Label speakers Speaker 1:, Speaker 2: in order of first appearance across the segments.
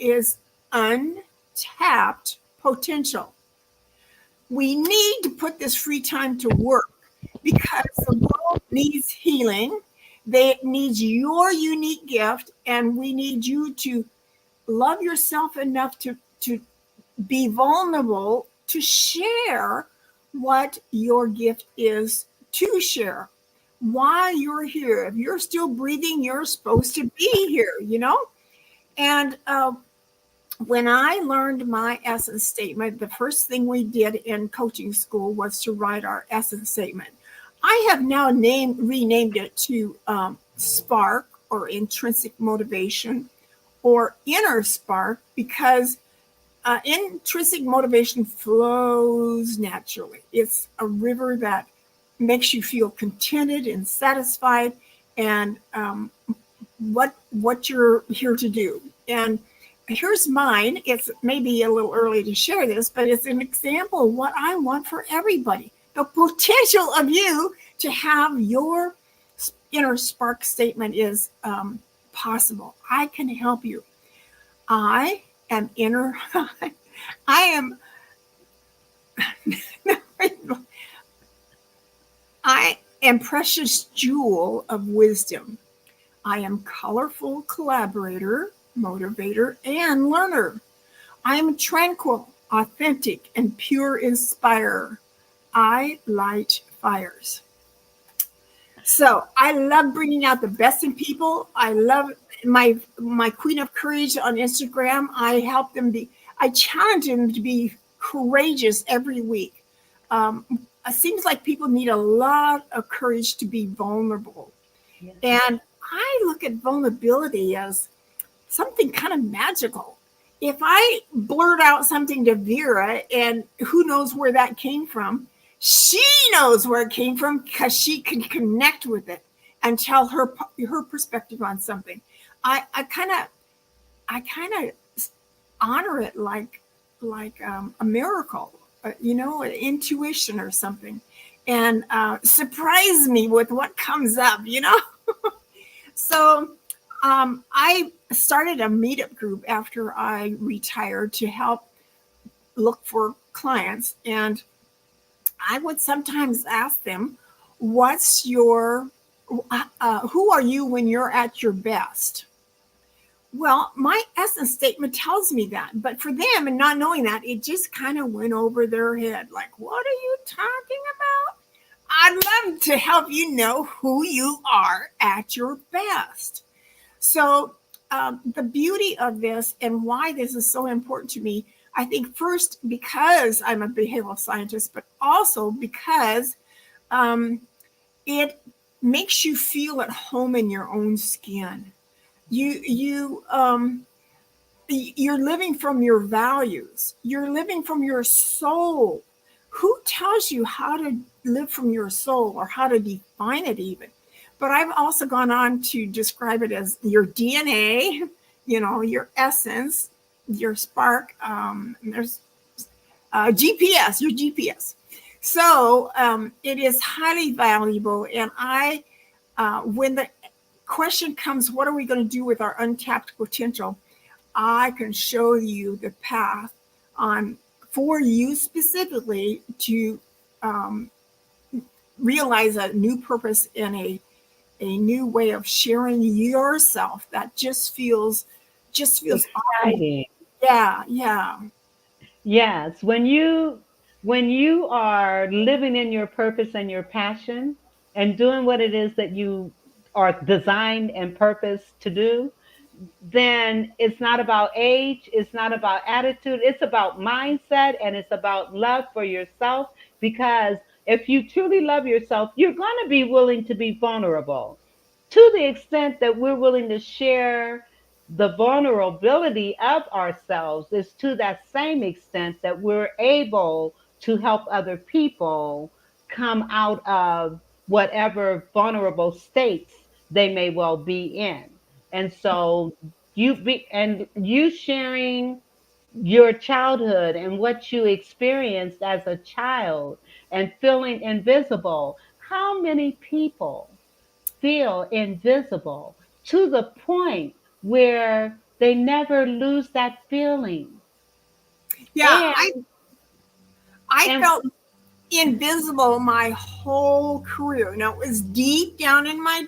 Speaker 1: is untapped potential. We need to put this free time to work because the world needs healing. It needs your unique gift, and we need you to love yourself enough to be vulnerable to share what your gift is to share. Why you're here. If you're still breathing, you're supposed to be here, you know? And when I learned my essence statement, the first thing we did in coaching school was to write our essence statement. I have now renamed it to Spark or Intrinsic Motivation or Inner Spark, because intrinsic motivation flows naturally. It's a river that makes you feel contented and satisfied, and what you're here to do. And here's mine. It's maybe a little early to share this, but it's an example of what I want for everybody. The potential of you to have your inner spark statement is possible. I can help you. I am inner. I am. I am precious jewel of wisdom. I am colorful collaborator, motivator, and learner. I am tranquil, authentic, and pure inspirer. I light fires. So I love bringing out the best in people. I love my Queen of Courage on Instagram. I challenge them to be courageous every week. It seems like people need a lot of courage to be vulnerable. Yes. And I look at vulnerability as something kind of magical. If I blurt out something to Vera, and who knows where that came from, she knows where it came from because she can connect with it and tell her perspective on something. I kind of honor it like a miracle, an intuition or something, and surprise me with what comes up, So I started a meetup group after I retired to help look for clients, and I would sometimes ask them, who are you when you're at your best? Well, my essence statement tells me that, but for them, and not knowing that, it just kind of went over their head. Like, what are you talking about? I'd love to help you know who you are at your best. So the beauty of this and why this is so important to me, I think first because I'm a behavioral scientist, but also because it makes you feel at home in your own skin. You're living from your values. You're living from your soul. Who tells you how to live from your soul or how to define it even? But I've also gone on to describe it as your DNA, your essence, your spark. There's GPS, your GPS. So it is highly valuable. And when the question comes, what are we going to do with our untapped potential? I can show you the path for you specifically to realize a new purpose and a new way of sharing yourself that just feels
Speaker 2: exciting.
Speaker 1: Yeah.
Speaker 2: Yes, when you are living in your purpose and your passion and doing what it is that you are designed and purposed to do, then it's not about age, it's not about attitude, it's about mindset, and it's about love for yourself. Because if you truly love yourself, you're going to be willing to be vulnerable to the extent that we're willing to share the vulnerability of ourselves. Is to that same extent that we're able to help other people come out of whatever vulnerable states they may well be in. And so you sharing your childhood and what you experienced as a child and feeling invisible. How many people feel invisible to the point where they never lose that feeling.
Speaker 1: Yeah,
Speaker 2: And
Speaker 1: I
Speaker 2: and
Speaker 1: felt invisible my whole career. Now it was deep down in my,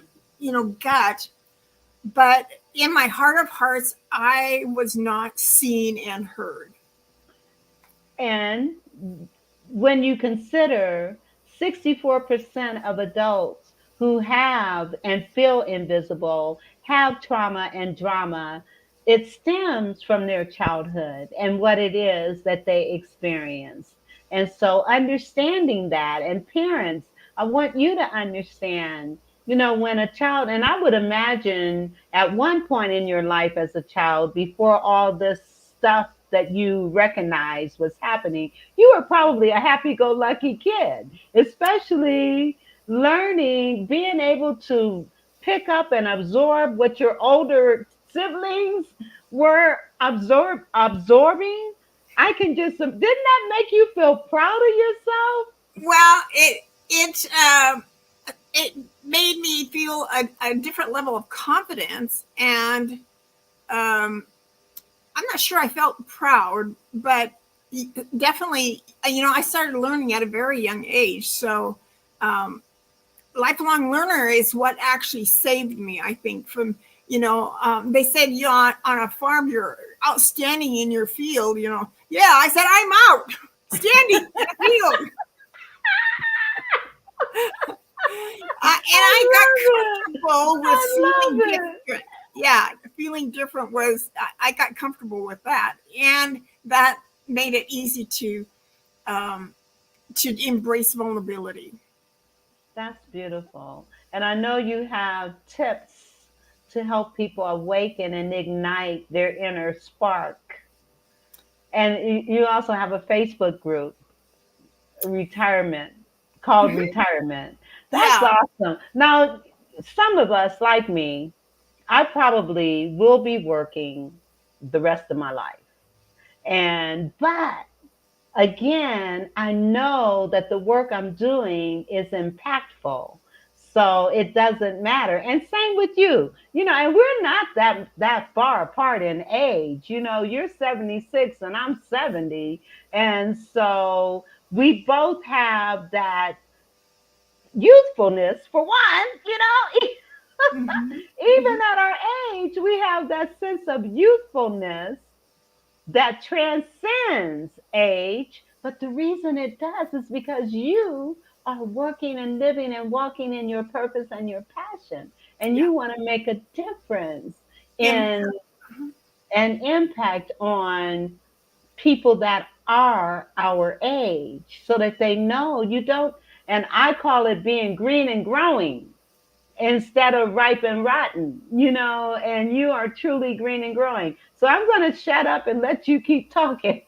Speaker 1: gut, but in my heart of hearts, I was not seen and heard.
Speaker 2: And when you consider 64% of adults who have and feel invisible have trauma and drama, it stems from their childhood and what it is that they experienced. And so, understanding that, and parents, I want you to understand, when a child, and I would imagine at one point in your life as a child, before all this stuff that you recognized was happening, you were probably a happy go lucky kid, especially learning, being able to pick up and absorb what your older siblings were absorbing. I can just, didn't that make you feel proud of yourself?
Speaker 1: Well, it made me feel a different level of confidence, and um, I'm not sure I felt proud, but definitely, I started learning at a very young age. So, um, lifelong learner is what actually saved me, I think, from, they said, on a farm, you're outstanding in your field, Yeah, I said, I'm out standing in a field. And I
Speaker 2: I love it.
Speaker 1: got comfortable with
Speaker 2: I
Speaker 1: feeling
Speaker 2: love it.
Speaker 1: different. Yeah, feeling different was, I got comfortable with that. And that made it easy um, to embrace vulnerability.
Speaker 2: That's beautiful. And I know you have tips to help people awaken and ignite their inner spark. And you also have a Facebook group, retirement, called
Speaker 1: Mhm.
Speaker 2: Retirement. That's
Speaker 1: Yeah.
Speaker 2: awesome. Now, some of us, like me, I probably will be working the rest of my life. But again, I know that the work I'm doing is impactful. So it doesn't matter. And same with you. And we're not that far apart in age. You're 76 and I'm 70. And so we both have that youthfulness for one,
Speaker 1: Hmm.
Speaker 2: even
Speaker 1: Hmm.
Speaker 2: at our age, we have that sense of youthfulness that transcends age. But the reason it does is because you are working and living and walking in your purpose and your passion. And
Speaker 1: Yeah.
Speaker 2: you want to make a difference
Speaker 1: Im-
Speaker 2: in an impact on people that are our age so that they know you don't. And I call it being green and growing instead of ripe and rotten, and you are truly green and growing. So I'm going to shut up and let you keep talking.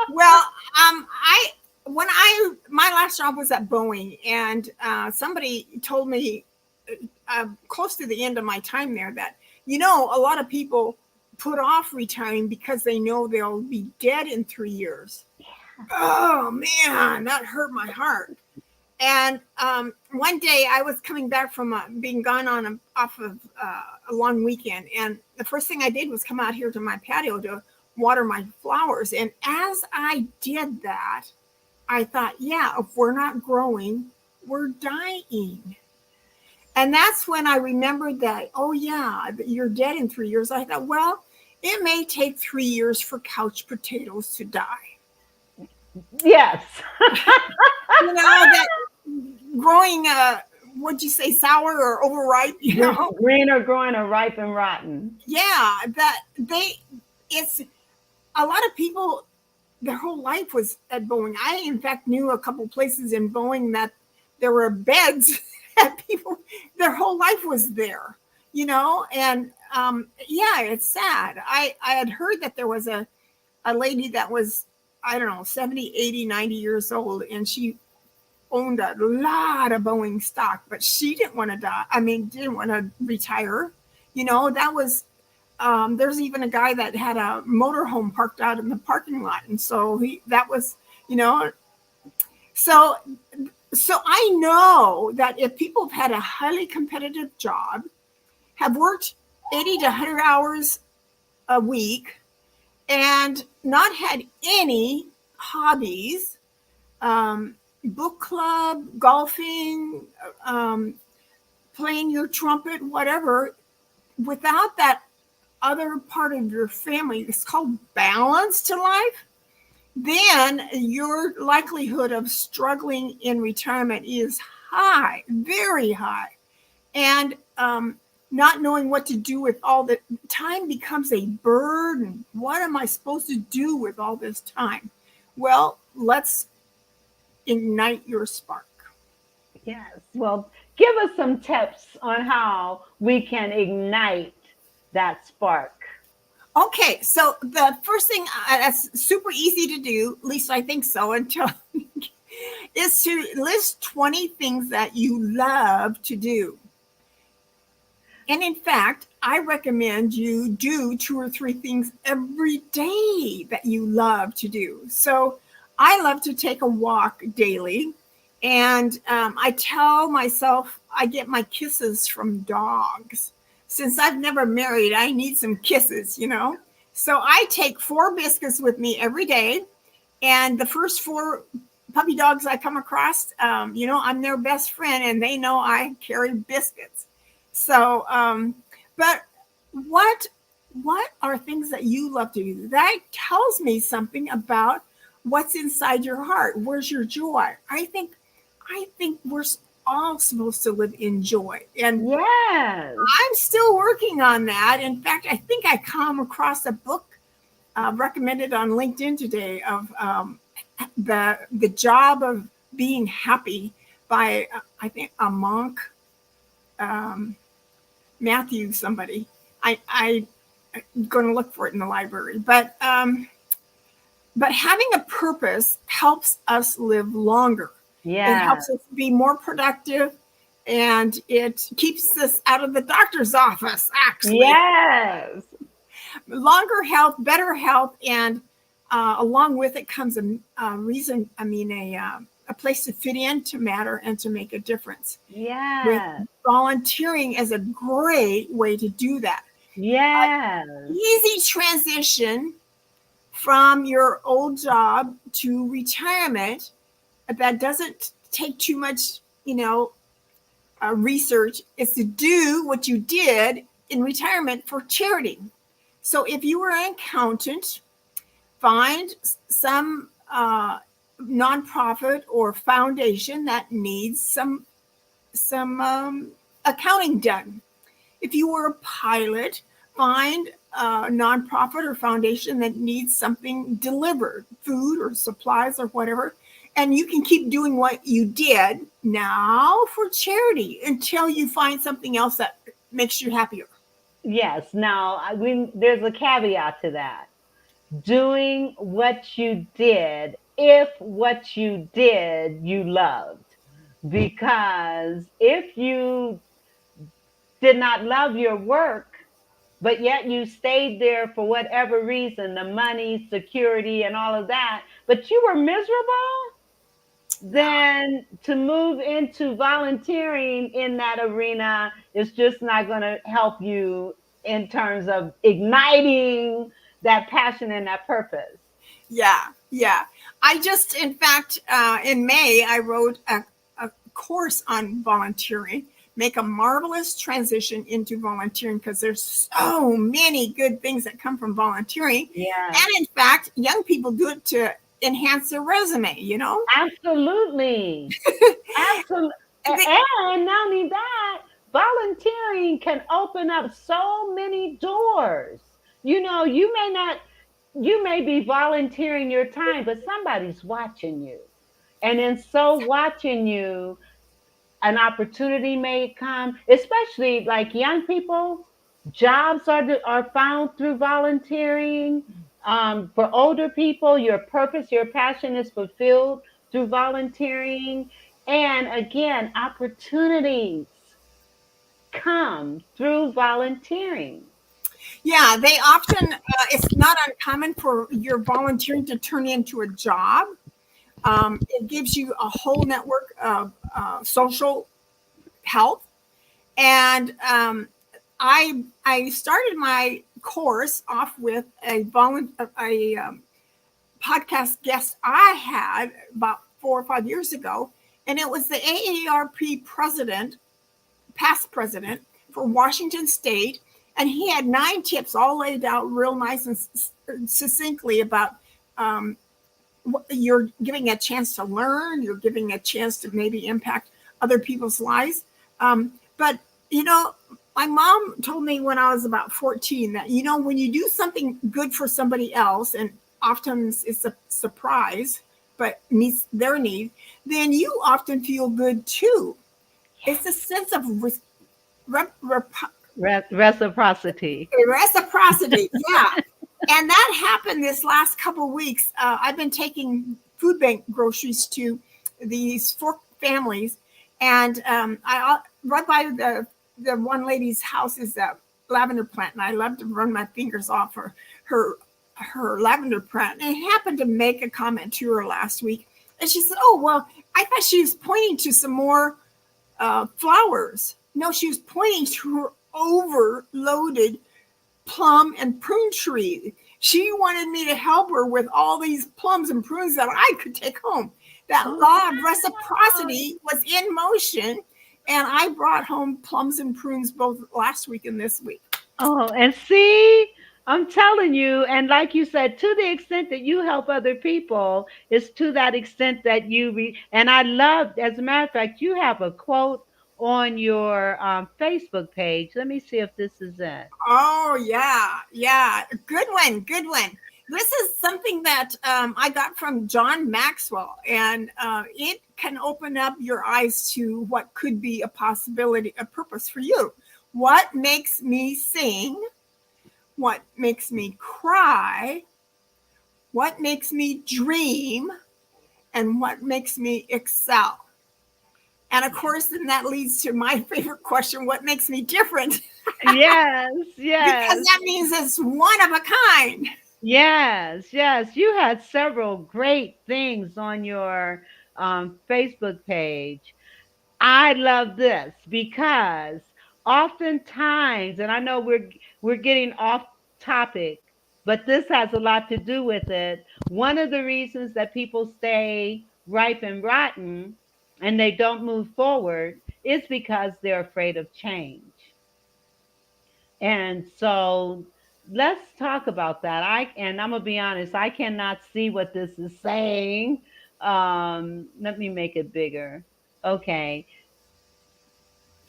Speaker 1: Well, I when I my last job was at Boeing, and somebody told me close to the end of my time there that a lot of people put off retiring because they know they'll be dead in 3 years. Oh man, that hurt my heart. And one day I was coming back from being gone off of a long weekend, and the first thing I did was come out here to my patio to water my flowers. And as I did that, I thought, yeah, if we're not growing, we're dying. And that's when I remembered that, oh, yeah, you're dead in 3 years. I thought, well, it may take 3 years for couch potatoes to die.
Speaker 2: Yes.
Speaker 1: That growing, what'd you say, sour or overripe,
Speaker 2: Green or growing or ripe and rotten.
Speaker 1: Yeah, it's a lot of people, their whole life was at Boeing. I, in fact, knew a couple places in Boeing that there were beds that people, their whole life was there, and yeah, it's sad. I had heard that there was a lady that was, I don't know, 70, 80, 90 years old, and she owned a lot of Boeing stock, but she didn't want to die. I mean, didn't want to retire. That was, there's even a guy that had a motorhome parked out in the parking lot. And so that was, you know, so, so I know that if people have had a highly competitive job, have worked 80 to 100 hours a week and not had any hobbies, book club, golfing, um, playing your trumpet, whatever, without that other part of your family, it's called balance to life, then your likelihood of struggling in retirement is high, very high. And not knowing what to do with all the time becomes a burden. What am I supposed to do with all this time? Well, let's ignite your spark.
Speaker 2: Yes. Well, give us some tips on how we can ignite that spark.
Speaker 1: Okay, so the first thing that's super easy to do, at least I think so, until is to list 20 things that you love to do. And in fact, I recommend you do 2 or 3 things every day that you love to do. So I love to take a walk daily. And I tell myself I get my kisses from dogs. Since I've never married, I need some kisses. So I take 4 biscuits with me every day. And the first 4 puppy dogs I come across, I'm their best friend and they know I carry biscuits. So, but what are things that you love to do? That tells me something about what's inside your heart. Where's your joy? I think we're all supposed to live in joy, and
Speaker 2: Yes.
Speaker 1: I'm still working on that. In fact, I think I come across a book recommended on LinkedIn today of the job of being happy by I think a monk. Um, Matthew somebody. I'm going to look for it in the library. But having a purpose helps us live longer. It
Speaker 2: Yes.
Speaker 1: helps us be more productive, and it keeps us out of the doctor's office. Actually,
Speaker 2: Yes.
Speaker 1: longer health, better health, and along with it comes a reason. I mean, a place to fit in, to matter, and to make a difference. With
Speaker 2: Yes.
Speaker 1: volunteering as a great way to do that.
Speaker 2: Yes.
Speaker 1: Easy transition from your old job to retirement that doesn't take too much, research, is to do what you did in retirement for charity. So if you were an accountant, find some nonprofit or foundation that needs some accounting done. If you were a pilot, find a nonprofit or foundation that needs something delivered, food or supplies or whatever, and you can keep doing what you did now for charity until you find something else that makes you happier.
Speaker 2: Yes. Now, there's a caveat to that. Doing what you did, if what you did you loved. Because if you did not love your work, but yet you stayed there for whatever reason, the money, security, and all of that, but you were miserable, then to move into volunteering in that arena is just not going to help you in terms of igniting that passion and that purpose.
Speaker 1: Yeah, yeah. I just, in fact, in May, I wrote a course on volunteering, make a marvelous transition into volunteering, because there's so many good things that come from volunteering.
Speaker 2: Yeah,
Speaker 1: And in fact, young people do it to enhance their resume.
Speaker 2: absolutely. Absolutely.
Speaker 1: They,
Speaker 2: And not only that, volunteering can open up so many doors. You may be volunteering your time, but somebody's watching you. And in so watching you, an opportunity may come, especially like young people. Jobs are found through volunteering. For older people, your purpose, your passion is fulfilled through volunteering. And again, opportunities come through volunteering.
Speaker 1: yeah, they often, it's not uncommon for your volunteering to turn into a job. It gives you a whole network of social health. And I started my course off with a podcast guest I had about 4 or 5 years ago, and it was the AARP president, past president for Washington State, and he had 9 tips all laid out real nice and succinctly about um, you're giving a chance to learn, you're giving a chance to maybe impact other people's lives. But, you know, my mom told me when I was about 14 that, you know, when you do something good for somebody else, and often it's a surprise, but meets their need, then you often feel good too. It's a sense of
Speaker 2: Reciprocity.
Speaker 1: reciprocity. Yeah. And that happened this last couple of weeks. I've been taking food bank groceries to these 4 families, and I right by the one lady's house is a lavender plant, and I love to run my fingers off her lavender plant. And I happened to make a comment to her last week, and she said, "Oh well, I thought she was pointing to some more flowers." No, she was pointing to her overloaded plum and prune tree. She wanted me to help her with all these plums and prunes that I could take home. That law of reciprocity was in motion, and I brought home plums and prunes both last week and this week.
Speaker 2: Oh, and see, I'm telling you, and like you said, to the extent that you help other people, is to that extent that and I love, as a matter of fact, you have a quote on your Facebook page. Let me see if this is it.
Speaker 1: Oh, yeah. Yeah. Good one. Good one. This is something that I got from John Maxwell, and it can open up your eyes to what could be a possibility, a purpose for you. What makes me sing? What makes me cry? What makes me dream? And what makes me excel? And of course, then that leads to my favorite question: what makes me different?
Speaker 2: Yes,
Speaker 1: Because
Speaker 2: yes.
Speaker 1: that means it's one of a kind.
Speaker 2: Yes, yes. You had several great things on your Facebook page. I love this because oftentimes, and I know we're getting off topic, but this has a lot to do with it. One of the reasons that people stay ripe and rotten and they don't move forward is because they're afraid of change. And so let's talk about that. And I'm gonna be honest, I cannot see what this is saying. Let me make it bigger. Okay.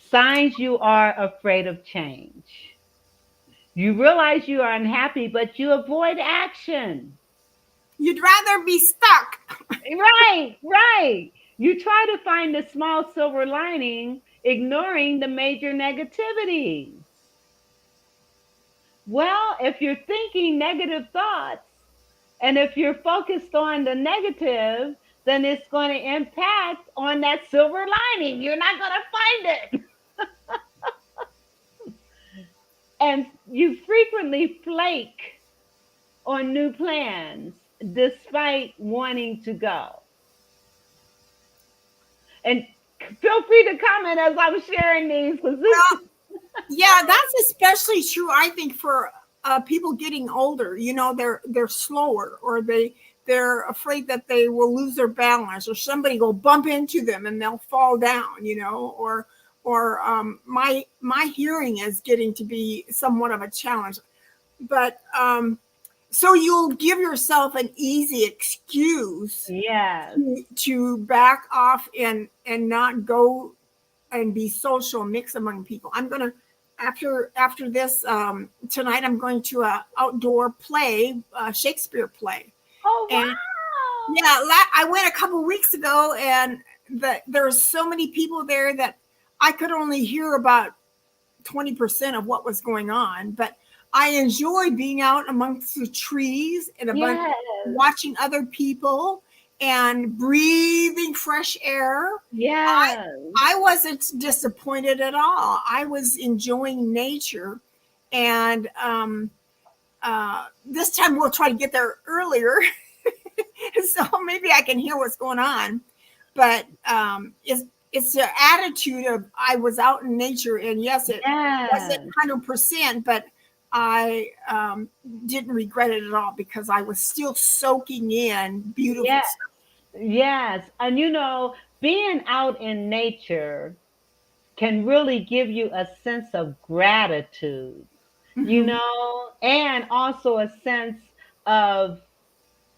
Speaker 2: Signs you are afraid of change. You realize you are unhappy, but you avoid action.
Speaker 1: You'd rather be stuck.
Speaker 2: Right, right. You try to find the small silver lining, ignoring the major negativities. Well, if you're thinking negative thoughts and if you're focused on the negative, then it's going to impact on that silver lining. You're not going to find it. And you frequently flake on new plans despite wanting to go. And feel free to comment as I'm sharing these because
Speaker 1: Well,
Speaker 2: this.
Speaker 1: yeah, that's especially true, I think, for people getting older. You know, they're slower, or they're afraid that they will lose their balance, or somebody will bump into them and they'll fall down. You know, or my hearing is getting to be somewhat of a challenge. But so you'll give yourself an easy excuse
Speaker 2: Yes.
Speaker 1: to back off and not go and be social, mix among people. I'm gonna after this tonight. I'm going to a outdoor play, Shakespeare play,
Speaker 2: Oh,
Speaker 1: and
Speaker 2: wow.
Speaker 1: yeah, I went a couple weeks ago, and there were so many people there that I could only hear about 20% of what was going on, but I enjoyed being out amongst the trees and
Speaker 2: Yes.
Speaker 1: watching other people and breathing fresh air. I
Speaker 2: Yes.
Speaker 1: I wasn't disappointed at all. I was enjoying nature, and this time we'll try to get there earlier, so maybe I can hear what's going on. But it's the attitude of I was out in nature, and yes, it wasn't
Speaker 2: Yes.
Speaker 1: 100%, but I didn't regret it at all because I was still soaking in beautiful
Speaker 2: Yeah,
Speaker 1: stuff.
Speaker 2: yes. And being out in nature can really give you a sense of gratitude,
Speaker 1: Hmm.
Speaker 2: and also a sense of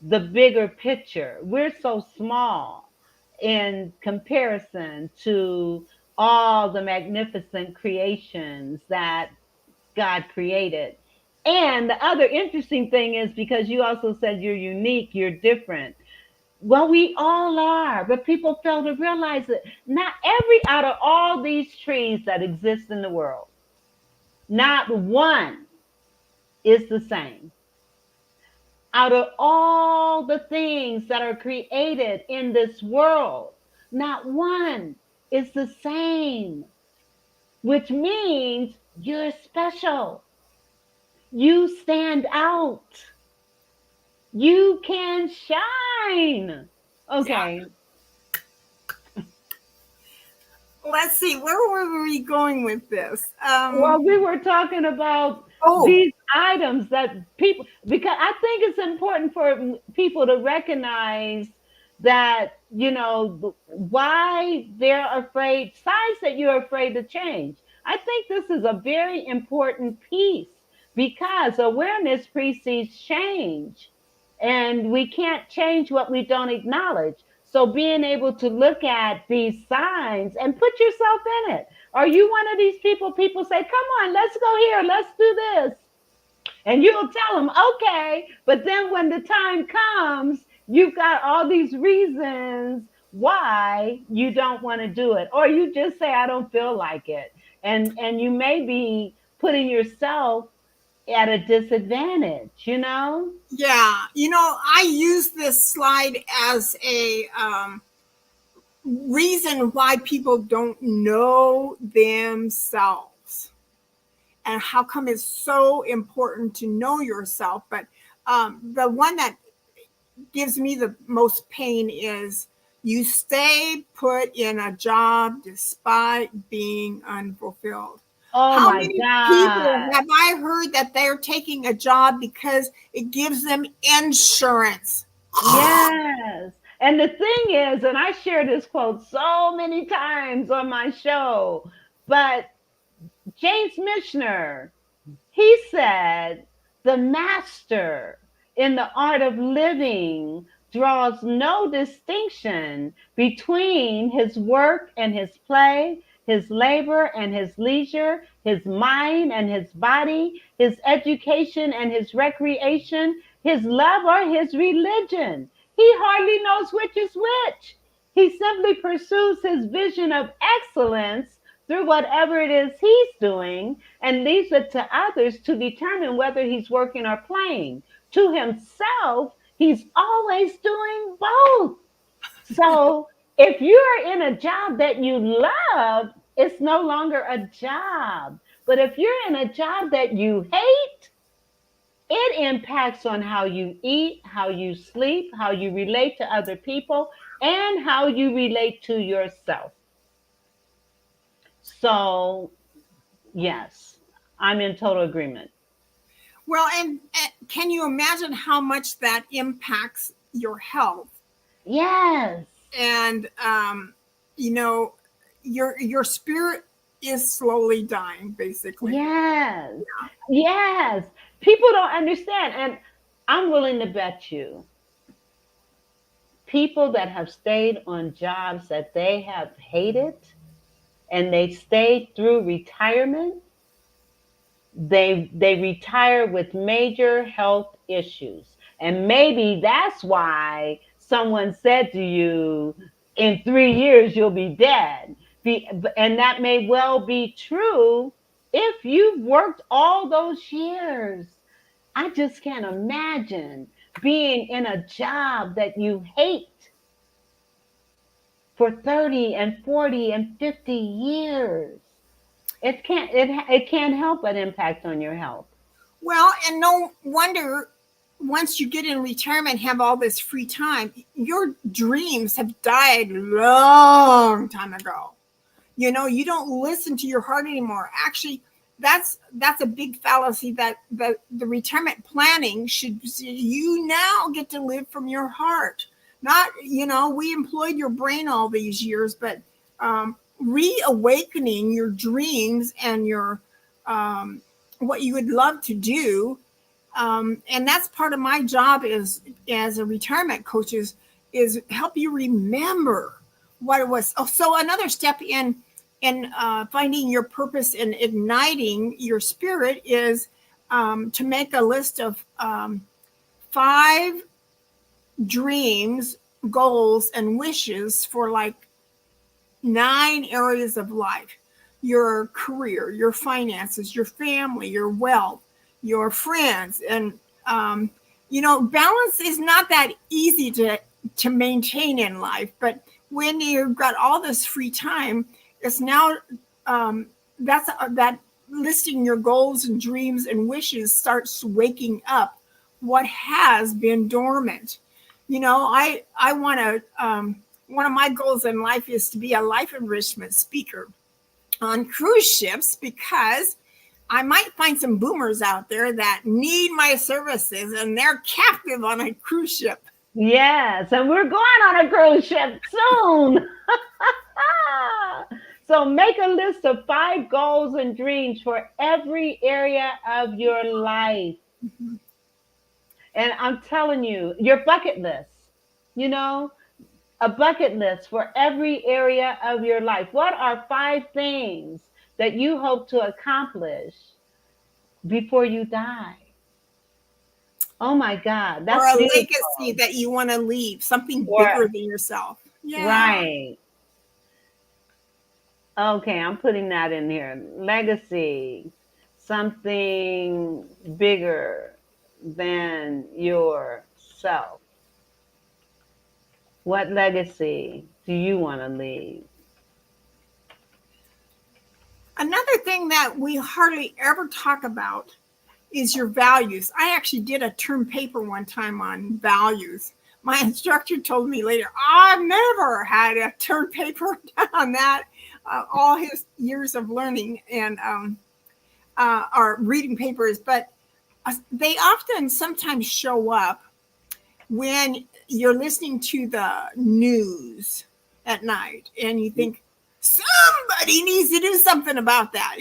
Speaker 2: the bigger picture. We're so small in comparison to all the magnificent creations that God created. And the other interesting thing is because you also said you're unique, you're different. Well, we all are, but people fail to realize that not every out of all these trees that exist in the world, not one is the same. Out of all the things that are created in this world, not one is the same, which means you're special. You stand out. You can shine.
Speaker 1: Yeah.
Speaker 2: Okay.
Speaker 1: Let's see, where were we going with this?
Speaker 2: Well, we were talking about
Speaker 1: Oh,
Speaker 2: these items that people, because I think it's important for people to recognize that, why they're afraid, signs that you're afraid to change. I think this is a very important piece because awareness precedes change. And we can't change what we don't acknowledge. So being able to look at these signs and put yourself in it. Are you one of these people say, come on, let's go here, let's do this? And you'll tell them, okay. But then when the time comes, you've got all these reasons why you don't want to do it. Or you just say, I don't feel like it. And you may be putting yourself at a disadvantage.
Speaker 1: yeah. I use this slide as a reason why people don't know themselves and how come it's so important to know yourself. But the one that gives me the most pain is you stay put in a job despite being unfulfilled.
Speaker 2: Oh
Speaker 1: How
Speaker 2: my
Speaker 1: many
Speaker 2: God.
Speaker 1: people have I heard that they're taking a job because it gives them insurance?
Speaker 2: Yes. And the thing is, and I share this quote so many times on my show, but James Michener, he said, the master in the art of living draws no distinction between his work and his play, his labor and his leisure, his mind and his body, his education and his recreation, his love or his religion. He hardly knows which is which. He simply pursues his vision of excellence through whatever it is he's doing and leaves it to others to determine whether he's working or playing. To himself, he's always doing both. So if you're in a job that you love, it's no longer a job. But if you're in a job that you hate, it impacts on how you eat, how you sleep, how you relate to other people, and how you relate to yourself. So, yes, I'm in total agreement.
Speaker 1: Well, and can you imagine how much that impacts your health?
Speaker 2: Yes.
Speaker 1: And you know, your spirit is slowly dying, basically.
Speaker 2: Yes. Yes. People don't understand. And I'm willing to bet you people that have stayed on jobs that they have hated and they stayed through retirement, they retire with major health issues. And maybe that's why someone said to you, in 3 years, you'll be dead. And that may well be true if you've worked all those years. I just can't imagine being in a job that you hate for 30 and 40 and 50 years. It can't help but impact on your health.
Speaker 1: Well, and no wonder once you get in retirement, have all this free time, your dreams have died long time ago. You don't listen to your heart anymore. Actually, that's a big fallacy, that the retirement planning should, you now get to live from your heart. Not, we employed your brain all these years, but reawakening your dreams and your what you would love to do. And that's part of my job is as a retirement coach is help you remember what it was. Oh, so another step in finding your purpose and igniting your spirit is to make a list of 5 dreams, goals, and wishes for like 9 areas of life: your career, your finances, your family, your wealth, your friends. And, balance is not that easy to maintain in life. But when you've got all this free time, it's now that listing your goals and dreams and wishes starts waking up what has been dormant. I want to, one of my goals in life is to be a life enrichment speaker on cruise ships, because I might find some boomers out there that need my services and they're captive on a cruise ship.
Speaker 2: Yes, and we're going on a cruise ship soon. So make a list of 5 goals and dreams for every area of your life.
Speaker 1: Mhm.
Speaker 2: And I'm telling you, your bucket list, you know, a bucket list for every area of your life. What are 5 things that you hope to accomplish before you die? Oh my God,
Speaker 1: Or
Speaker 2: that's
Speaker 1: a legacy
Speaker 2: beautiful.
Speaker 1: that you want to leave, something
Speaker 2: Or,
Speaker 1: bigger than yourself. Yeah.
Speaker 2: right. Okay, I'm putting that in here. Legacy, something bigger than yourself. What legacy do you want to leave?
Speaker 1: Another thing that we hardly ever talk about is your values. I actually did a term paper one time on values. My instructor told me later, I've never had a term paper on that. All his years of learning and our reading papers, but they often sometimes show up when you're listening to the news at night and you think somebody needs to do something about that,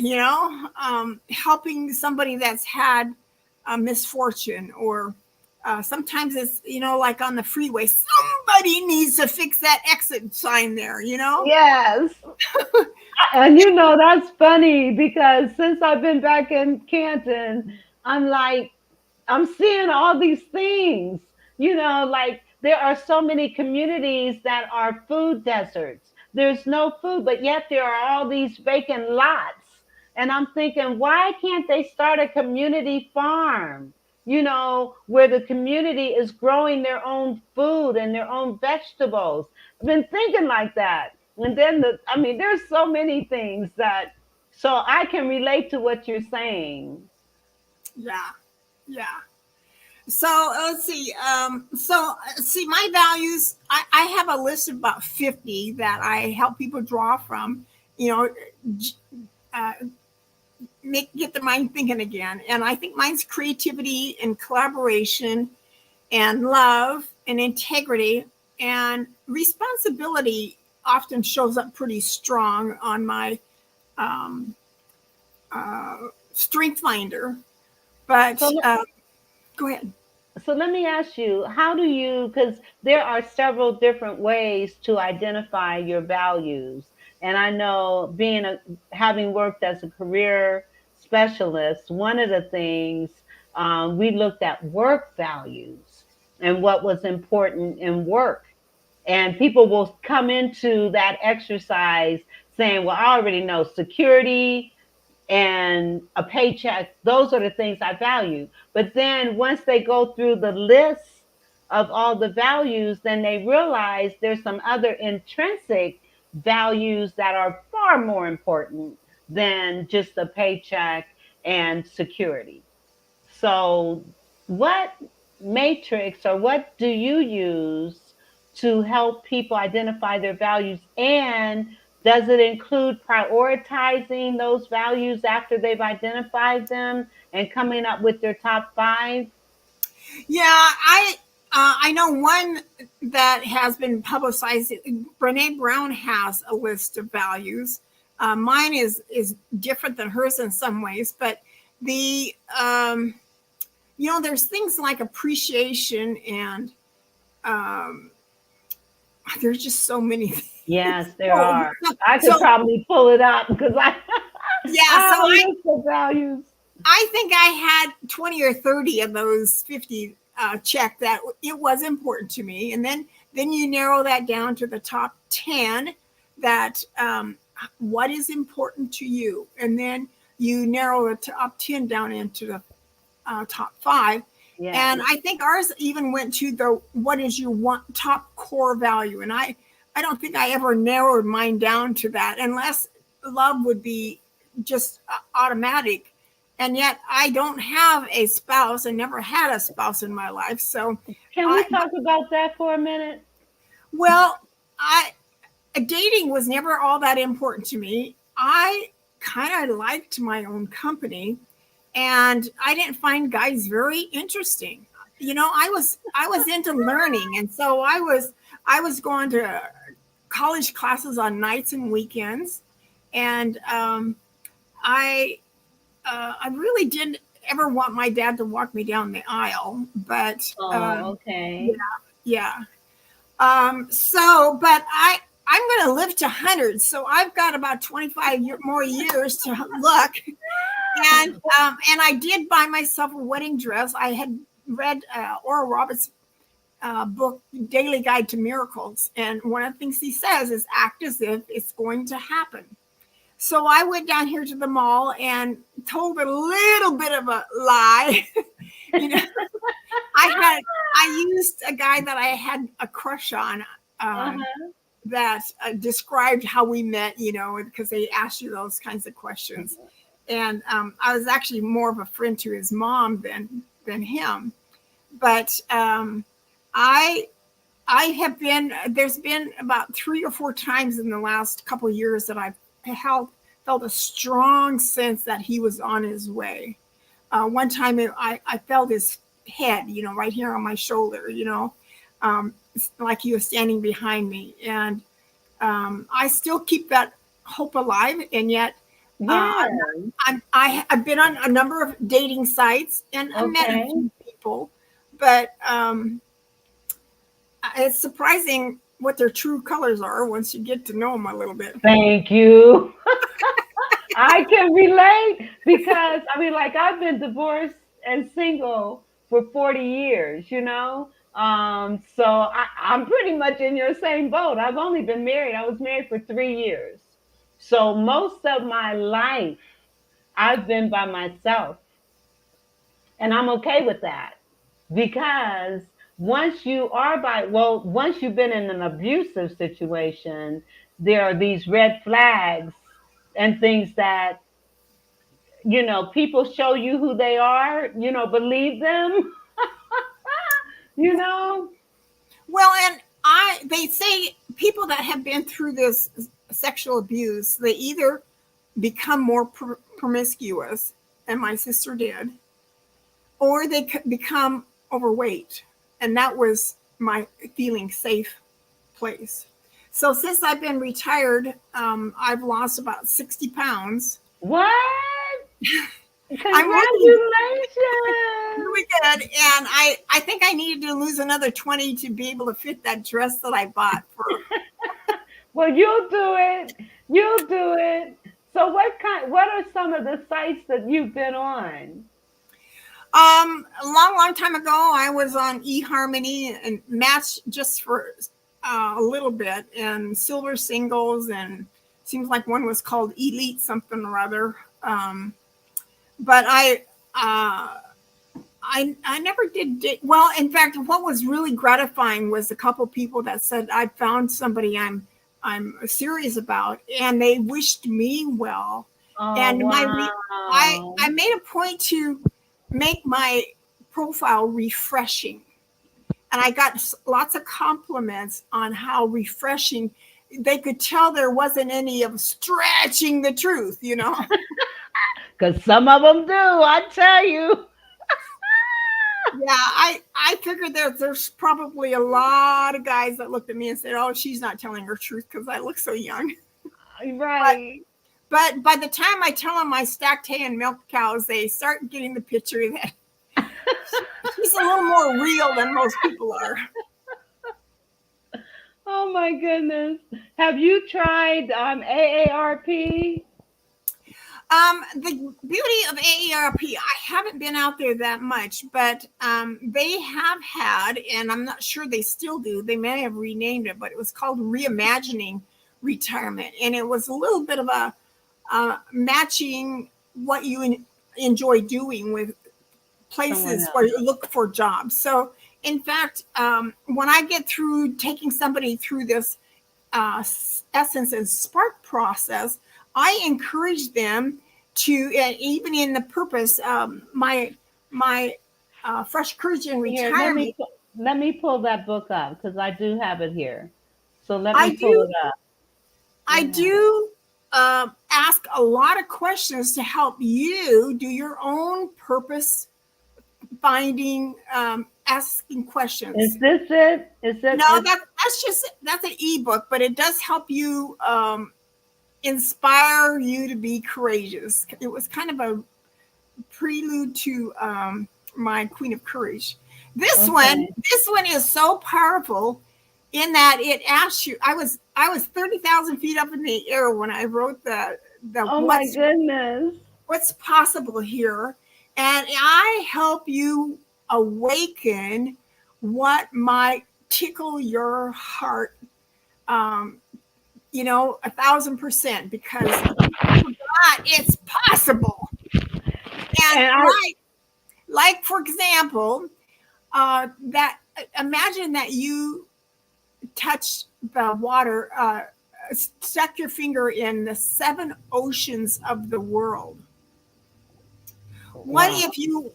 Speaker 1: helping somebody that's had a misfortune, or sometimes it's, like on the freeway, somebody needs to fix that exit sign there.
Speaker 2: Yes. And that's funny because since I've been back in Canton, I'm like, I'm seeing all these things, like there are so many communities that are food deserts. There's no food, but yet there are all these vacant lots. And I'm thinking, why can't they start a community farm, where the community is growing their own food and their own vegetables? I've been thinking like that. And then there's so many things so I can relate to what you're saying.
Speaker 1: Yeah, yeah. So let's see. See, my values. I have a list of about 50 that I help people draw from. You know, uh, get their mind thinking again. And I think mine's creativity and collaboration, and love and integrity and responsibility. Often shows up pretty strong on my um, strength finder.
Speaker 2: So
Speaker 1: But go ahead.
Speaker 2: So let me ask you, how do you, because there are several different ways to identify your values. And I know having worked as a career specialist, one of the things we looked at work values and what was important in work. And people will come into that exercise saying, well, I already know security, and a paycheck. Those are the things I value. But then once they go through the list of all the values, then they realize there's some other intrinsic values that are far more important than just a paycheck and security. So, what matrix or what do you use to help people identify their values and Does it include prioritizing those values after they've identified them and coming up with their top five?
Speaker 1: Yeah, I know one that has been publicized. Brene Brown has a list of values. Mine is different than hers in some ways, but the there's things like appreciation and um, there's just so many things.
Speaker 2: Yes, there are. I could
Speaker 1: So
Speaker 2: probably pull it up because I
Speaker 1: yeah, so
Speaker 2: have a list of values.
Speaker 1: I think I had 20 or 30 of those 50 checked that it was important to me. And then you narrow that down to the top 10 that what is important to you. And then you narrow the top 10 down into the top five.
Speaker 2: Yes.
Speaker 1: And I think ours even went to the what is your one top core value. And I don't think I ever narrowed mine down to that unless love would be just automatic. And yet I don't have a spouse and never had a spouse in my life. So
Speaker 2: Can we
Speaker 1: I,
Speaker 2: talk about that for a minute?
Speaker 1: well, I dating was never all that important to me. I kind of liked my own company and I didn't find guys very interesting. I was into learning, and so I was going to college classes on nights and weekends, and I really didn't ever want my dad to walk me down the aisle, but
Speaker 2: Oh,
Speaker 1: yeah,
Speaker 2: okay.
Speaker 1: yeah. But I'm going to live to 100, so I've got about 25 more years to look. And I did buy myself a wedding dress. I had read Oral Roberts' book, Daily Guide to Miracles, and one of the things he says is act as if it's going to happen. So I went down here to the mall and told a little bit of a lie. you know, I used a guy that I had a crush on.
Speaker 2: Uh-huh.
Speaker 1: That described how we met, because they asked you those kinds of questions. And I was actually more of a friend to his mom than him. But I I have been there's been about 3 or 4 times in the last couple of years that I've felt a strong sense that he was on his way. One time I felt his head, right here on my shoulder, um, like he was standing behind me. And I still keep that hope alive. And yet,
Speaker 2: Yeah.
Speaker 1: I've been on a number of dating sites and I met a
Speaker 2: Okay.
Speaker 1: few people, but it's surprising what their true colors are once you get to know them a little bit.
Speaker 2: Thank you. I can relate because I mean, like, I've been divorced and single for 40 years, you know? So I'm pretty much in your same boat. I've only been married, I was married for 3 years. So most of my life, I've been by myself. And I'm okay with that because once you've been in an abusive situation, there are these red flags and things that, people show you who they are, believe them, you know?
Speaker 1: Well, and they say people that have been through this sexual abuse, they either become more promiscuous, and my sister did, or they become overweight, and that was my feeling safe place. So since I've been retired, I've lost about 60 pounds.
Speaker 2: What?
Speaker 1: I'm looking
Speaker 2: Congratulations.
Speaker 1: really good, and I think I needed to lose another 20 to be able to fit that dress that I bought for.
Speaker 2: Well, you'll do it. You'll do it. So what are some of the sites that you've been on?
Speaker 1: A long time ago, I was on eHarmony and Match just for a little bit, and Silver Singles, and seems like one was called Elite something or other. But I never did date. Well, in fact, what was really gratifying was a couple people that said I found somebody I'm serious about, and they wished me well.
Speaker 2: Oh,
Speaker 1: And I
Speaker 2: wow.
Speaker 1: made a point to make my profile refreshing, and I got lots of compliments on how refreshing. they could tell there wasn't any of stretching the truth, you know.
Speaker 2: Because some of them do, I tell you.
Speaker 1: Yeah, I figured there's probably a lot of guys that looked at me and said, "Oh, she's not telling her truth because I look so young." But
Speaker 2: Right.
Speaker 1: but by the time I tell them I stacked hay and milk cows, they start getting the picture that she's a little more real than most people are.
Speaker 2: Oh my goodness. Have you tried AARP?
Speaker 1: The beauty of AARP, I haven't been out there that much, but they have had, and I'm not sure they still do, they may have renamed it, but it was called Reimagining Retirement. And it was a little bit of a matching what you enjoy doing with
Speaker 2: Someone
Speaker 1: places where
Speaker 2: else.
Speaker 1: you look for jobs. So, in fact, when I get through taking somebody through this essence and spark process, I encourage them to, even in the purpose, my fresh courage in
Speaker 2: Here,
Speaker 1: retirement.
Speaker 2: let me pull that book up because I do have it here. So let
Speaker 1: I
Speaker 2: me pull
Speaker 1: do
Speaker 2: it up.
Speaker 1: I
Speaker 2: Yeah.
Speaker 1: do ask a lot of questions to help you do your own purpose finding, asking questions.
Speaker 2: Is this it? Is it?
Speaker 1: No, that's an ebook, but it does help you, inspire you to be courageous. It was kind of a prelude to my Queen of Courage.
Speaker 2: Okay.
Speaker 1: This one is so powerful in that it asks you. I was 30,000 feet up in the air when I wrote the
Speaker 2: Oh my goodness.
Speaker 1: what's possible here, and I help you awaken what might tickle your heart. Um, 1,000%, because it's possible. And
Speaker 2: And I,
Speaker 1: like for example, that imagine that you touch the water, stuck your finger in the 7 oceans of the world. What
Speaker 2: wow.
Speaker 1: if you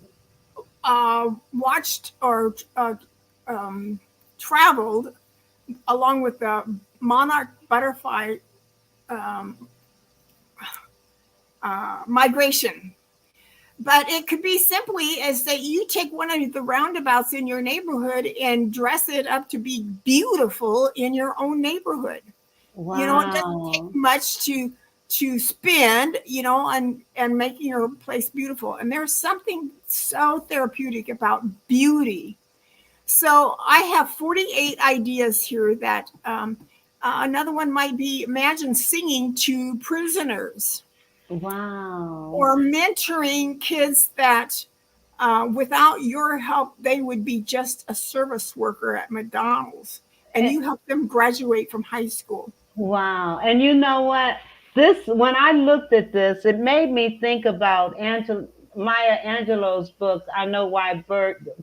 Speaker 1: watched or traveled along with the monarch butterfly um, migration? But it could be simply as that you take one of the roundabouts in your neighborhood and dress it up to be beautiful in your own neighborhood. It doesn't take
Speaker 2: Wow.
Speaker 1: much to spend, and making your place beautiful. And there's something so therapeutic about beauty. So I have 48 ideas here that, another one might be, imagine singing to prisoners
Speaker 2: Wow.
Speaker 1: or mentoring kids that, without your help, they would be just a service worker at McDonald's, and
Speaker 2: Eh,
Speaker 1: you help them graduate from high school.
Speaker 2: Wow. And you know what? This, when I looked at this, it made me think about Maya Angelou's book, I Know Why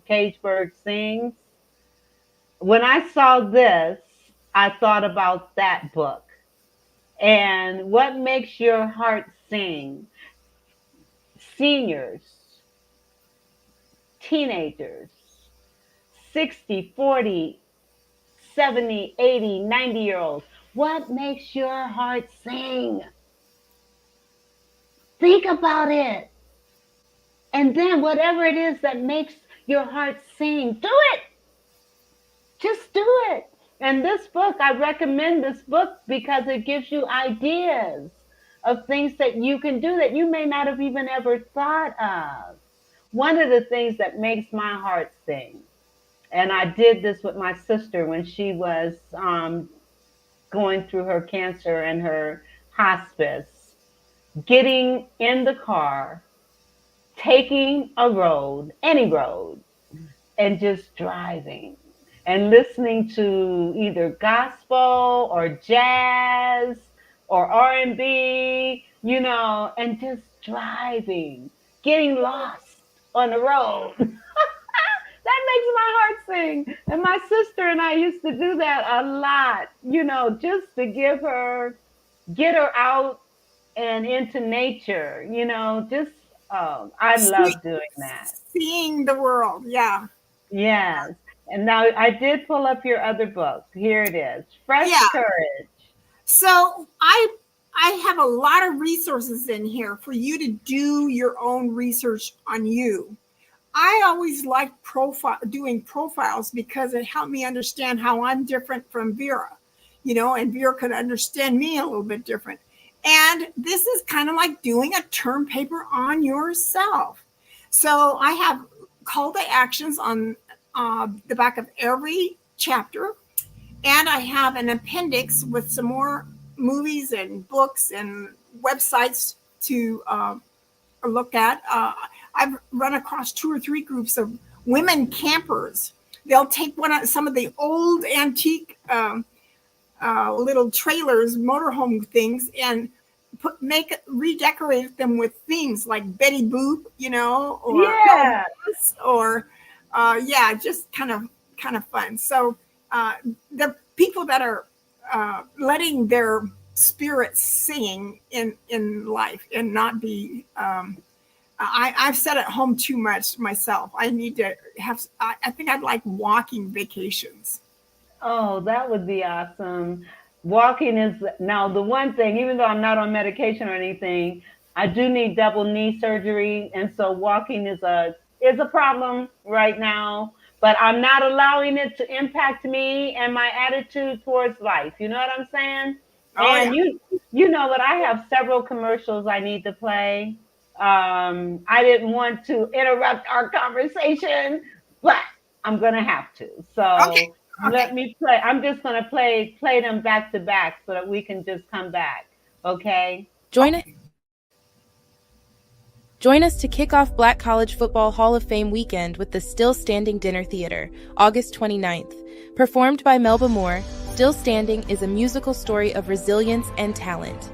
Speaker 2: Cage Bird Sings. When I saw this, I thought about that book. And what makes your heart sing? Seniors, teenagers, 60, 40, 70, 80, 90-year olds. What makes your heart sing? Think about it. And then whatever it is that makes your heart sing, do it. Just do it. And this book, I recommend this book because it gives you ideas of things that you can do that you may not have even ever thought of. One of the things that makes my heart sing, and I did this with my sister when she was going through her cancer and her hospice, getting in the car, taking a road, any road, and just driving and listening to either gospel or jazz or R&B, and just driving, getting lost on the road. That makes my heart sing. And my sister and I used to do that a lot, just to get her out and into nature, just, I
Speaker 1: See,
Speaker 2: love doing that.
Speaker 1: seeing the world, yeah,
Speaker 2: Yes. And now I did pull up your other book. Here it is, Fresh
Speaker 1: yeah.
Speaker 2: Courage.
Speaker 1: So I have a lot of resources in here for you to do your own research on you. I always like doing profiles because it helped me understand how I'm different from Vera, and Vera could understand me a little bit different. And this is kind of like doing a term paper on yourself. So I have call to actions on the back of every chapter. And I have an appendix with some more movies and books and websites to look at. I've run across 2 or 3 groups of women campers. They'll take some of the old antique little trailers, motorhome things, and redecorate them with themes like Betty Boop, or just kind of fun. So the people that are letting their spirits sing in life and not be I've sat at home too much myself. I need to I think I'd like walking vacations.
Speaker 2: Oh, that would be awesome. Walking is now the one thing, even though I'm not on medication or anything, I do need double knee surgery. And so walking is a problem right now, but I'm not allowing it to impact me and my attitude towards life. You know what I'm saying?
Speaker 1: Oh,
Speaker 2: and
Speaker 1: yeah.
Speaker 2: you know that I have several commercials I need to play. I didn't want to interrupt our conversation, but I'm going to have to. So
Speaker 1: Okay.
Speaker 2: let me play. I'm just going to play them back to back so that we can just come back. Okay.
Speaker 3: Join us to kick off Black College Football Hall of Fame weekend with the Still Standing Dinner Theater, August 29th. Performed by Melba Moore, Still Standing is a musical story of resilience and talent.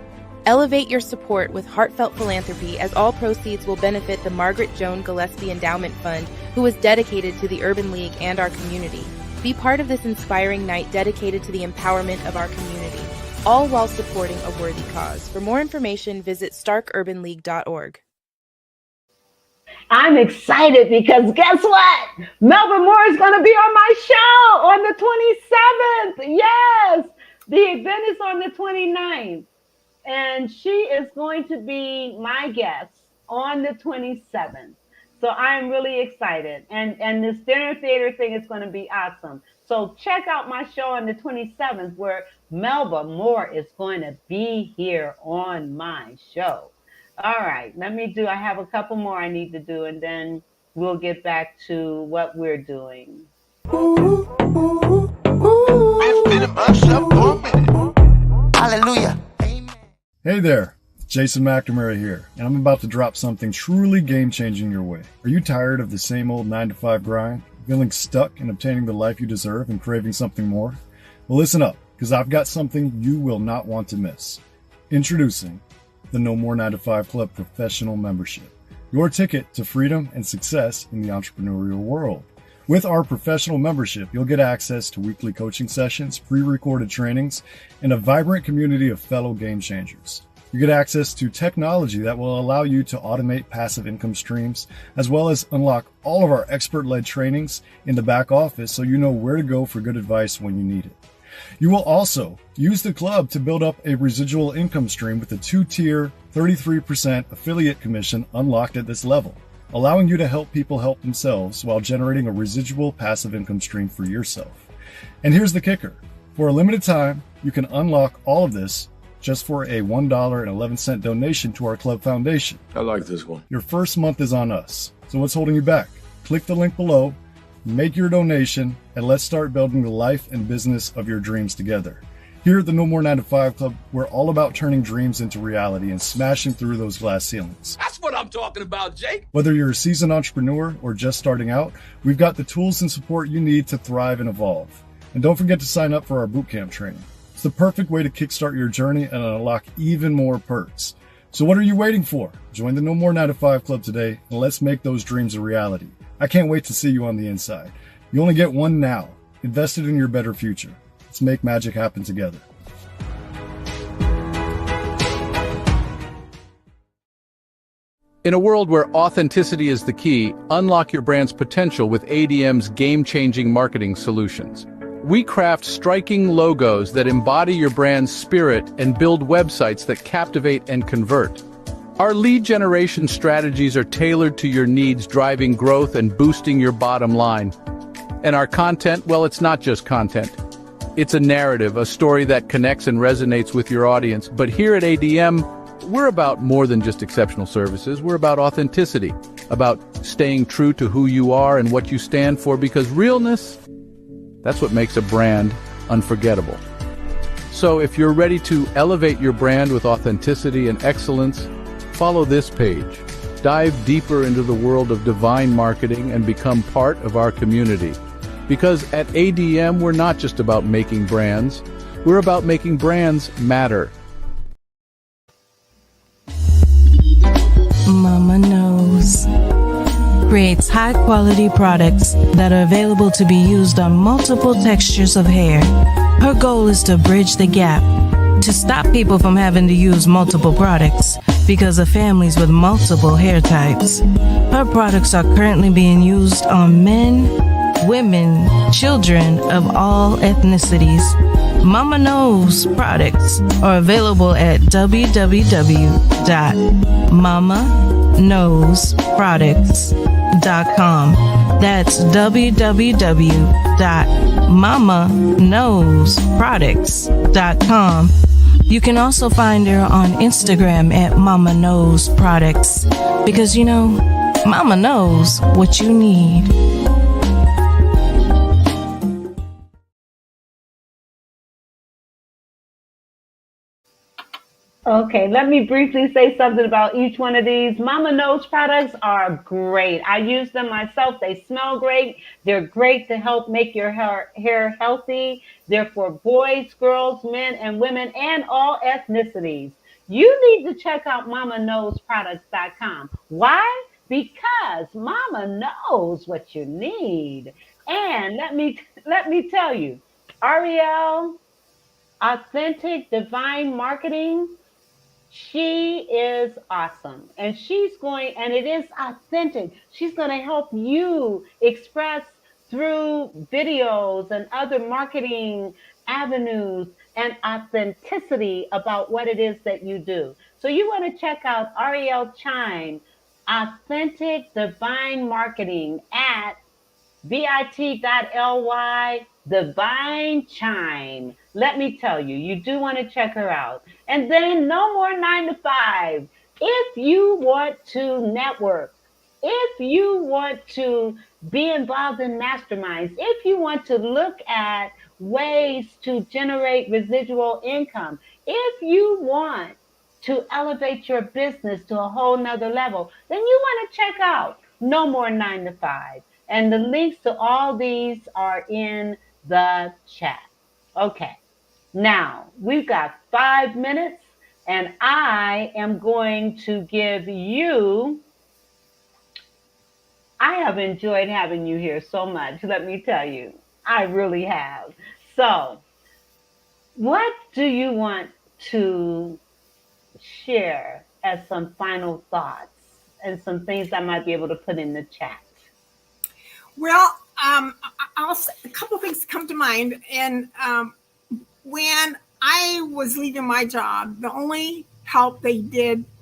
Speaker 3: Elevate your support with heartfelt philanthropy, as all proceeds will benefit the Margaret Joan Gillespie Endowment Fund, who is dedicated to the Urban League and our community. Be part of this inspiring night dedicated to the empowerment of our community, all while supporting a worthy cause. For more information, visit starkurbanleague.org.
Speaker 2: I'm excited because guess what? Melba Moore is going to be on my show on the 27th. Yes, the event is on the 29th. And she is going to be my guest on the 27th. So I'm really excited. And this dinner theater thing is going to be awesome. So check out my show on the 27th where Melba Moore is going to be here on my show. All right, I have a couple more I need to do, and then we'll get back to what we're doing.
Speaker 4: Hallelujah.
Speaker 5: Hey there, Jason McNamara here, and I'm about to drop something truly game-changing your way. Are you tired of the same old 9-to-5 grind, feeling stuck in obtaining the life you deserve and craving something more? Well, listen up, because I've got something you will not want to miss. Introducing the No More 9-to-5 Club Professional Membership, your ticket to freedom and success in the entrepreneurial world. With our professional membership, you'll get access to weekly coaching sessions, pre-recorded trainings, and a vibrant community of fellow game changers. You get access to technology that will allow you to automate passive income streams, as well as unlock all of our expert-led trainings in the back office so you know where to go for good advice when you need it. You will also use the club to build up a residual income stream with a 2-tier 33% affiliate commission unlocked at this level, allowing you to help people help themselves while generating a residual passive income stream for yourself. And here's the kicker. For a limited time, you can unlock all of this just for a $1.11 donation to our club foundation.
Speaker 6: I like this one.
Speaker 5: Your first month is on us. So what's holding you back? Click the link below, make your donation, and let's start building the life and business of your dreams together. Here at the No More 9-to-5 Club, we're all about turning dreams into reality and smashing through those glass ceilings.
Speaker 6: That's what I'm talking about, Jake.
Speaker 5: Whether you're a seasoned entrepreneur or just starting out, we've got the tools and support you need to thrive and evolve. And don't forget to sign up for our bootcamp training. It's the perfect way to kickstart your journey and unlock even more perks. So what are you waiting for? Join the No More 9-to-5 Club today, and let's make those dreams a reality. I can't wait to see you on the inside. You only get one now. Invest it in your better future. Let's make magic happen together.
Speaker 7: In a world where authenticity is the key, unlock your brand's potential with ADM's game-changing marketing solutions. We craft striking logos that embody your brand's spirit and build websites that captivate and convert. Our lead generation strategies are tailored to your needs, driving growth and boosting your bottom line. And our content, well, it's not just content. It's a narrative, a story that connects and resonates with your audience. But here at ADM, we're about more than just exceptional services. We're about authenticity, about staying true to who you are and what you stand for, because realness, that's what makes a brand unforgettable. So if you're ready to elevate your brand with authenticity and excellence, follow this page. Dive deeper into the world of divine marketing and become part of our community. Because at ADM, we're not just about making brands, we're about making brands matter.
Speaker 8: Mama Knows creates high-quality products that are available to be used on multiple textures of hair. Her goal is to bridge the gap, to stop people from having to use multiple products because of families with multiple hair types. Her products are currently being used on men, women, children of all ethnicities. Mama Knows products are available at www.mamaknowsproducts.com. That's www.mamaknowsproducts.com. You can also find her on Instagram at Mama Knows Products, because you know, Mama knows what you need.
Speaker 2: Okay, let me briefly say something about each one of these. Mama Knows products are great. I use them myself. They smell great. They're great to help make your hair healthy. They're for boys, girls, men, and women, and all ethnicities. You need to check out mamaknowsproducts.com. Why? Because Mama knows what you need. And let me tell you, Ariel, Authentic Divine Marketing, she is awesome, and it is authentic. She's going to help you express through videos and other marketing avenues and authenticity about what it is that you do. So you want to check out Ariel Chime, Authentic Divine Marketing at bit.ly Divine Chime. Let me tell you, you do want to check her out. And then no more 9 to 5. If you want to network, if you want to be involved in masterminds, if you want to look at ways to generate residual income, if you want to elevate your business to a whole nother level, then you want to check out No More 9 to 5. And the links to all these are in the chat. Okay, now we've got 5 minutes, and I am going to give you, I have enjoyed having you here so much, let me tell you. I really have. So, what do you want to share as some final thoughts and some things I might be able to put in the chat?
Speaker 1: Well, a couple of things come to mind. And when I was leaving my job, the only help they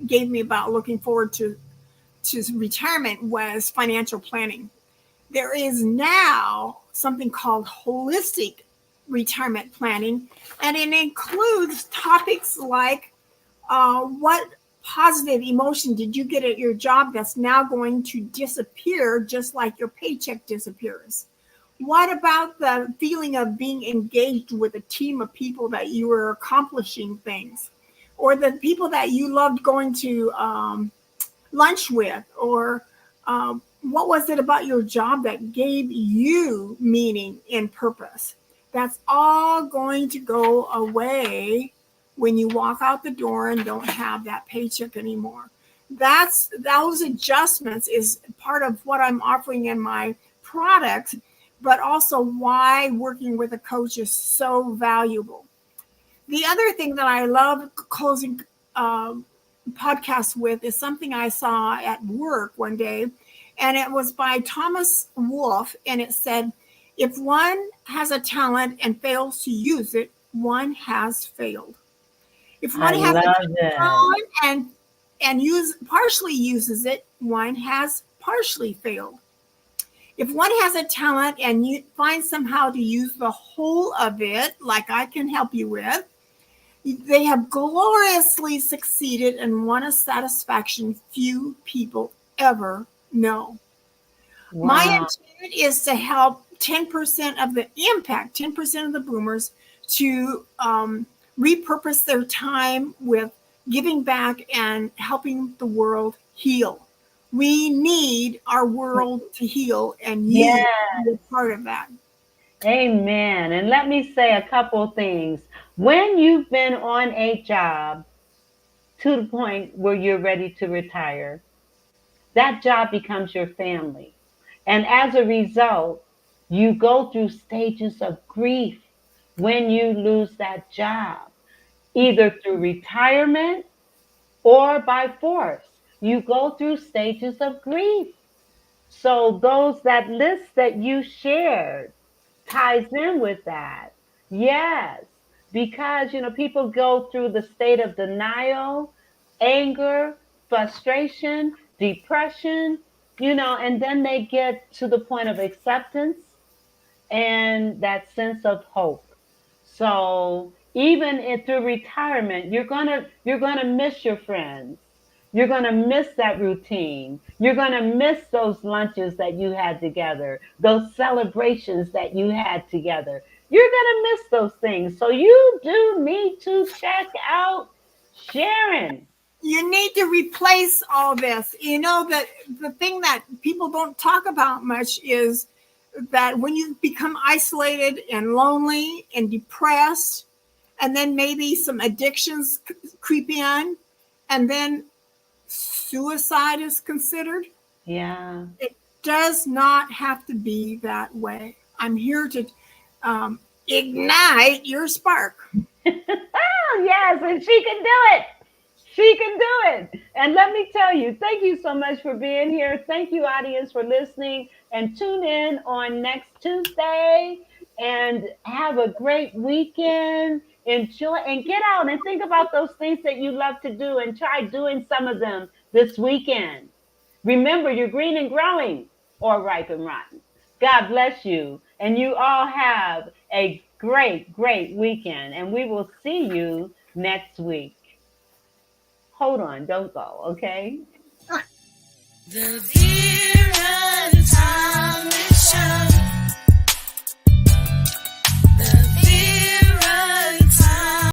Speaker 1: gave me about looking forward to retirement was financial planning. There is now something called holistic retirement planning, and it includes topics like what positive emotion did you get at your job that's now going to disappear just like your paycheck disappears? What about the feeling of being engaged with a team of people that you were accomplishing things, or the people that you loved going to lunch with, or what was it about your job that gave you meaning and purpose? That's all going to go away when you walk out the door and don't have that paycheck anymore. Those adjustments is part of what I'm offering in my product, but also why working with a coach is so valuable. The other thing that I love closing podcasts with is something I saw at work one day, and it was by Thomas Wolfe, and it said, If one has a talent and fails to use it, one has failed. If one
Speaker 2: I
Speaker 1: has a
Speaker 2: love that.
Speaker 1: talent and partially uses it, one has partially failed. If one has a talent and you find somehow to use the whole of it, like I can help you with, they have gloriously succeeded and won a satisfaction few people ever know.
Speaker 2: Wow.
Speaker 1: My intent is to help 10% of the impact, 10% of the boomers to repurpose their time with giving back and helping the world heal. We need our world to heal, and you are part of that.
Speaker 2: Amen. And let me say a couple things. When you've been on a job to the point where you're ready to retire, that job becomes your family. And as a result, you go through stages of grief when you lose that job, either through retirement or by force. You go through stages of grief. So that list that you shared ties in with that. Yes, because people go through the state of denial, anger, frustration, depression, and then they get to the point of acceptance and that sense of hope. So even through retirement, you're gonna miss your friends. You're gonna miss that routine. You're gonna miss those lunches that you had together, those celebrations that you had together. You're gonna miss those things. So you do need to check out Sharon.
Speaker 1: You need to replace all this. That the thing that people don't talk about much is that when you become isolated and lonely and depressed, and then maybe some addictions creep in, and then suicide is considered.
Speaker 2: Yeah.
Speaker 1: It does not have to be that way. I'm here to ignite your spark.
Speaker 2: Oh, yes, and she can do it. She can do it. And let me tell you, thank you so much for being here. Thank you, audience, for listening. And tune in on next Tuesday and have a great weekend. Enjoy and get out and think about those things that you love to do and try doing some of them this weekend. Remember, you're green and growing or ripe and rotten. God bless you. And you all have a great, great weekend. And we will see you next week. Hold on, don't go, okay?
Speaker 8: The Vera